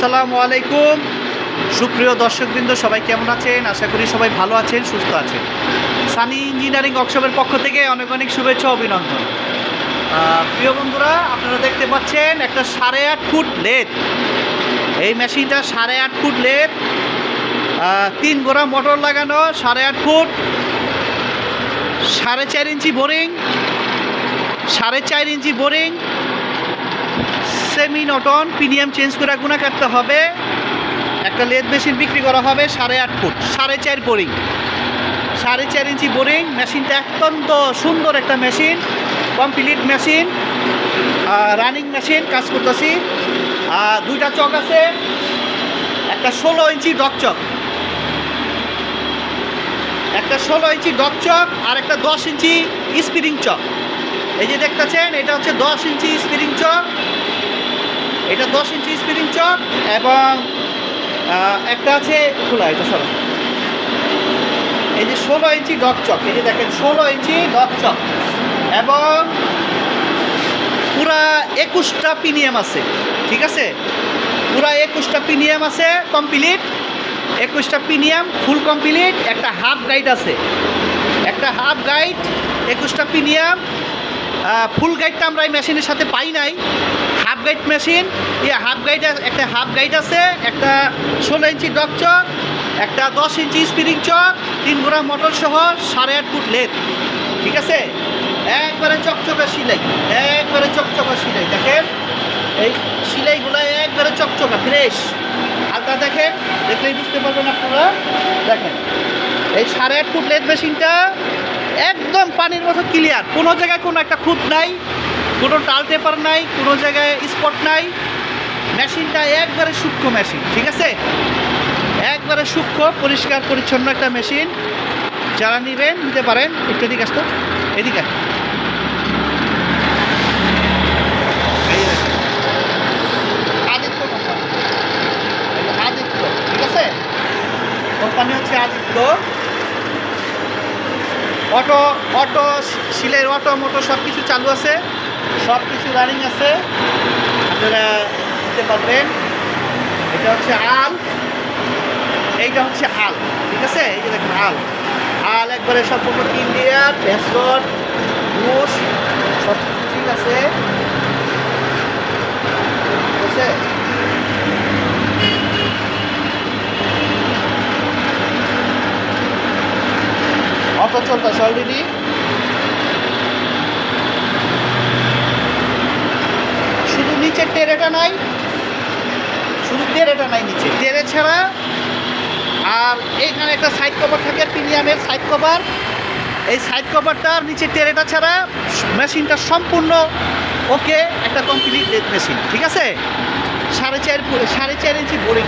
আসসালামু আলাইকুম সুপ্রিয় দর্শকবৃন্দ, সবাই কেমন আছেন? আশা করি সবাই ভালো আছেন, সুস্থ আছেন। সানি ইঞ্জিনিয়ারিং ওয়ার্কশপের পক্ষ থেকে অনেক অনেক শুভেচ্ছা অভিনন্দন। প্রিয় বন্ধুরা, আপনারা দেখতে পাচ্ছেন একটা 8.5 ফুট লেদ। এই মেশিনটা 8.5 ফুট লেদ, 3 গোড়া মোটর লাগানো, 8.5 foot, 4.5 inch boring, 4.5 inch boring, semi নটন পিনিয়াম চেঞ্জ করে গুণা কাটতে হবে। একটা লেদ মেশিন বিক্রি করা হবে 8.5 ফুট, 4.5 বোরিং, 4.5 ইঞ্চি বোরিং। মেশিনটা অত্যন্ত সুন্দর একটা machine, complete machine, running machine, কাজ করতেছি। 2টা চক আছে, একটা 16 ইঞ্চি ডক চক, একটা 16 ইঞ্চি ডক চক, আর একটা 10 ইঞ্চি স্প্রিং চক। এই যে দেখতেছেন, এটা হচ্ছে 10 ইঞ্চি স্প্রিং চক, এটা 10 ইঞ্চি স্প্রিং চক, এবং একটা আছে খোলা, এটা সব। এই যে 16 ইঞ্চি ডক চক, এই যে দেখেন 16 ইঞ্চি ডক চক, এবং পুরা 21টা পিনিয়াম আছে। ঠিক আছে, পুরা 21টা পিনিয়াম আছে, কমপ্লিট 21টা পিনিয়াম ফুল কমপ্লিট। একটা হাফ গাইড আছে, একটা হাফ গাইড, 21টা পিনিয়াম। ফুল গাইডটা আমরা এই মেশিনের সাথে পাই নাই, half guide machine. Half guide, একটা হাফ গাইড আছে, একটা 16 ইঞ্চি ডক চক, একটা 10 ইঞ্চি স্প্রিং চক, 3 গোড়া মোটর সহ 8.5 ফুট লেদ। ঠিক আছে, একবারে চকচকা সিলাই, একবারে চকচকা সিলাই। দেখেন এই সিলাইগুলো একবারে চকচকা ফ্রেশ। আলটা দেখেন, দেখলেই বুঝতে পারবেন আপনারা। দেখেন এই 8.5 ফুট লেদ মেশিনটা একদম পানির মতো ক্লিয়ার, কোনো জায়গায় কোনো একটা খুঁত নাই, কোনো টাল টেপার নাই, কোনো জায়গায় স্পট নাই। মেশিনটা একবারে সূক্ষ্ম মেশিন। ঠিক আছে, একবারে সূক্ষ্ম পরিষ্কার পরিচ্ছন্ন একটা মেশিন। যারা নেবেন নিতে পারেন। একটু এদিকে আসতো, এদিকে আদিত্য কোম্পানি, আদিত্য। ঠিক আছে, কোম্পানি হচ্ছে আদিত্য। অটো অটো সিলের অটো মোটো সব কিছু চালু আছে, সব কিছু রানিং আছে, আপনারা নিতে পারবেন। এটা হচ্ছে আল, এইটা হচ্ছে আল। ঠিক আছে, এই যে দেখেন আল, আল একবারে সম্পূর্ণ ইন্ডিয়ার ভেস্টন বুশ সব কিছু ঠিক আছে। ঠিক আছে, অটো চলতেছে অলরেডি। শুধু নিচের টেরেটা নাই, শুধু টেরেটা নাই নিচে, টেরে ছাড়া। আর এইখানে একটা সাইড কভার থাকে, প্রিমিয়ামের সাইড কভার। এই সাইড কভারটার নিচে টেরেটা ছাড়া মেশিনটা সম্পূর্ণ ওকে, একটা কমপ্লিট লেদ মেশিন। ঠিক আছে, 4.5 ইঞ্চি বোরিং।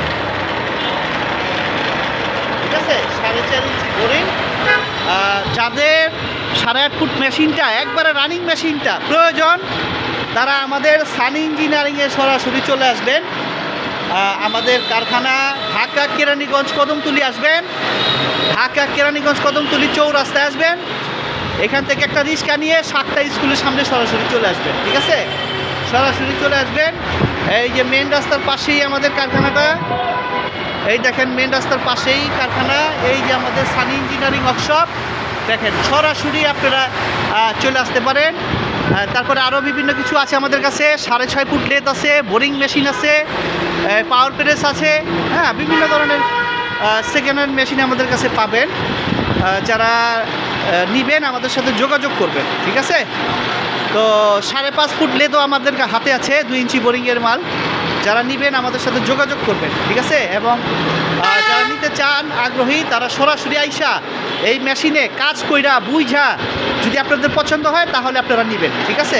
ঠিক আছে, 4.5 ইঞ্চি বোরিং। যাদের 8.5 ফুট মেশিনটা একবারে রানিং মেশিনটা প্রয়োজন, তারা আমাদের সানি ইঞ্জিনিয়ারিংয়ে সরাসরি চলে আসবেন। আমাদের কারখানা ঢাকা কেরানীগঞ্জ কদমতলি আসবেন, ঢাকা কেরানীগঞ্জ কদমতলি চৌরাস্তায় আসবেন। এখান থেকে একটা রিক্সা নিয়ে 7টা স্কুলের সামনে সরাসরি চলে আসবেন। ঠিক আছে, সরাসরি চলে আসবেন। এই যে মেন রাস্তার পাশেই আমাদের কারখানাটা, এই দেখেন মেন রাস্তার পাশেই কারখানা। এই যে আমাদের সানি ইঞ্জিনিয়ারিং ওয়ার্কশপ, দেখেন সরাসরি আপনারা চলে আসতে পারেন। তারপরে আরও বিভিন্ন কিছু আছে আমাদের কাছে, 6.5 ফুট লেদ আছে, বোরিং মেশিন আছে, পাওয়ার প্রেস আছে। হ্যাঁ, বিভিন্ন ধরনের সেকেন্ড হ্যান্ড মেশিন আমাদের কাছে পাবেন। যারা নেবেন আমাদের সাথে যোগাযোগ করবেন। ঠিক আছে, তো 5.5 ফুট লেদও আমাদের হাতে আছে, 2 ইঞ্চি বোরিংয়ের মাল। যারা নেবেন আমাদের সাথে যোগাযোগ করবেন। ঠিক আছে, এবং যারা নিতে চান আগ্রহী, তারা সরাসরি আইসা এই মেশিনে কাজ কইরা বুঝা, যদি আপনাদের পছন্দ হয় তাহলে আপনারা নেবেন। ঠিক আছে,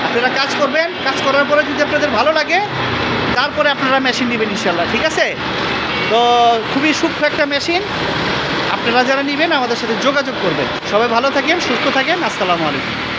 আপনারা কাজ করবেন, কাজ করার পরে যদি আপনাদের ভালো লাগে তারপরে আপনারা মেশিন নেবেন ইনশাল্লাহ। ঠিক আছে, তো খুবই সূক্ষ্ম একটা মেশিন। আপনারা যারা নেবেন আমাদের সাথে যোগাযোগ করবেন। সবাই ভালো থাকেন, সুস্থ থাকেন। আসসালামু আলাইকুম।